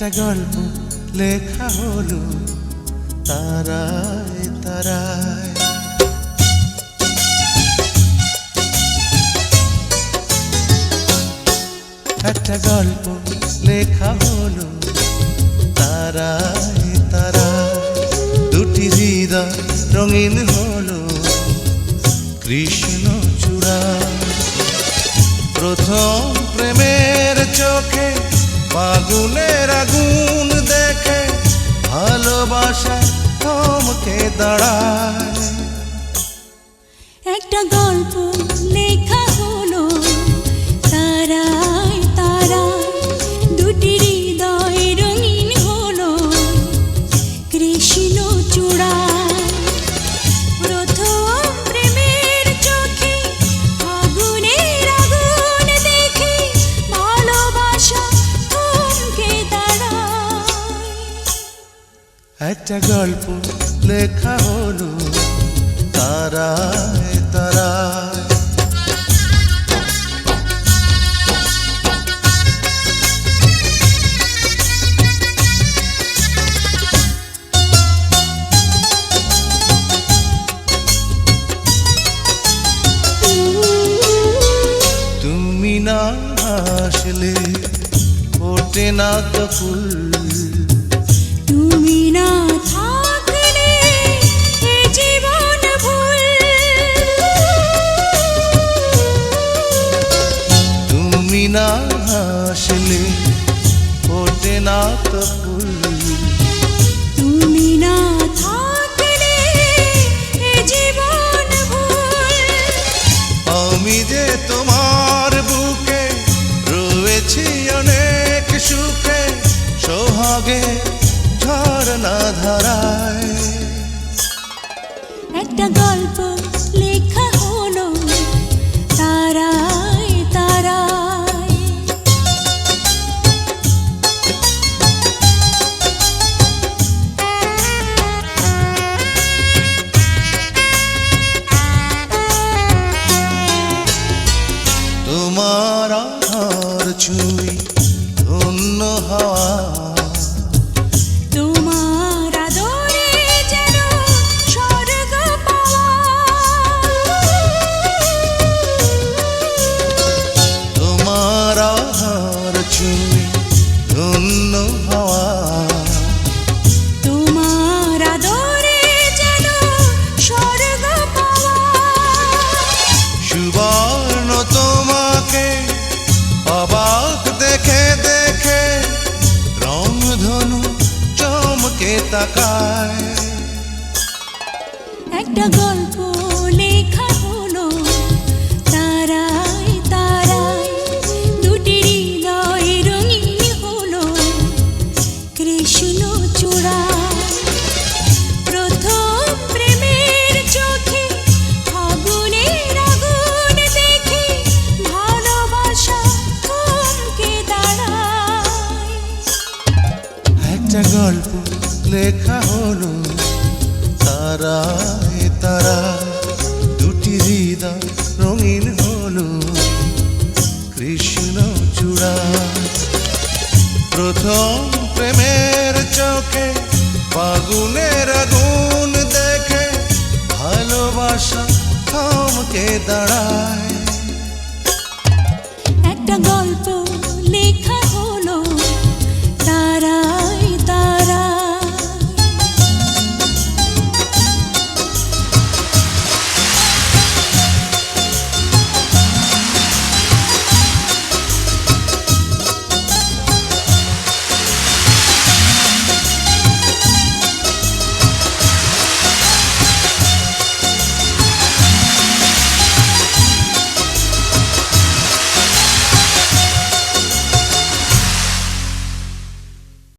একটা গল্প লেখা হলো তারায় তারায়। একটা গল্প লেখা হলো তারায় তারায়। দুটি হৃদয় রঙিন হলো কৃষ্ণ চূড়ায়। প্রথম প্রেমের চোখে ফাগুনের আগুন দেখে ভালোবাসা থমকে দাঁড়ায়। একটা গল্প লেখা হলো তারায় তারায়। দুটি হৃদয় রঙিন হলো কৃষ্ণ চূড়ায়। প্রথম প্রেমের চোখে ফাগুনের আগুন দেখে ভালোবাসা থমকে দাঁড়ায়। একটা গল্প লেখা হলো তারায় তারায়। তুমি না আসলে ফোটে না তো ফুল। তুমি না থাকলে এ জীবন ভুল। তুমি না আসলে ফোটে না তো ফুল। তুমি না থাকলে এ জীবন ভুল। আমি যে তোমার বুকে রয়েছি অনেক সুখে সোহাগে ঝর্ণা ধারায়। একটা গল্প লেখা হলো তারায় তারায়। তোমার আহার ছুঁই ধন্য হওয়া। তোমার আদরে যেন স্বর্গ পাওয়া। তোমার আহার ছুঁই ধন্য হওয়া। তোমার আদরে যেন স্বর্গ পাওয়া। সুবর্ণ তোমাকে অবাক দেখে দেখে রংধনু চমকে তাকায়। একটা গল্প লেখা হলো তারায় তারায়। দুটি হৃদয় রঙিন হলো কৃষ্ণ চূড়ায়। প্রথম প্রেমের চোখে ফাগুনের আগুন দেখে ভালোবাসা থমকে দাঁড়ায়। একটা গল্প লেখা হলো তারায় তারায়। দুটি হৃদয় রঙিন হলো কৃষ্ণ চূড়ায়। প্রথম প্রেমের চোখে ফাগুনের আগুন দেখে ভালোবাসা থমকে দাঁড়ায়। একটা গল্প লেখা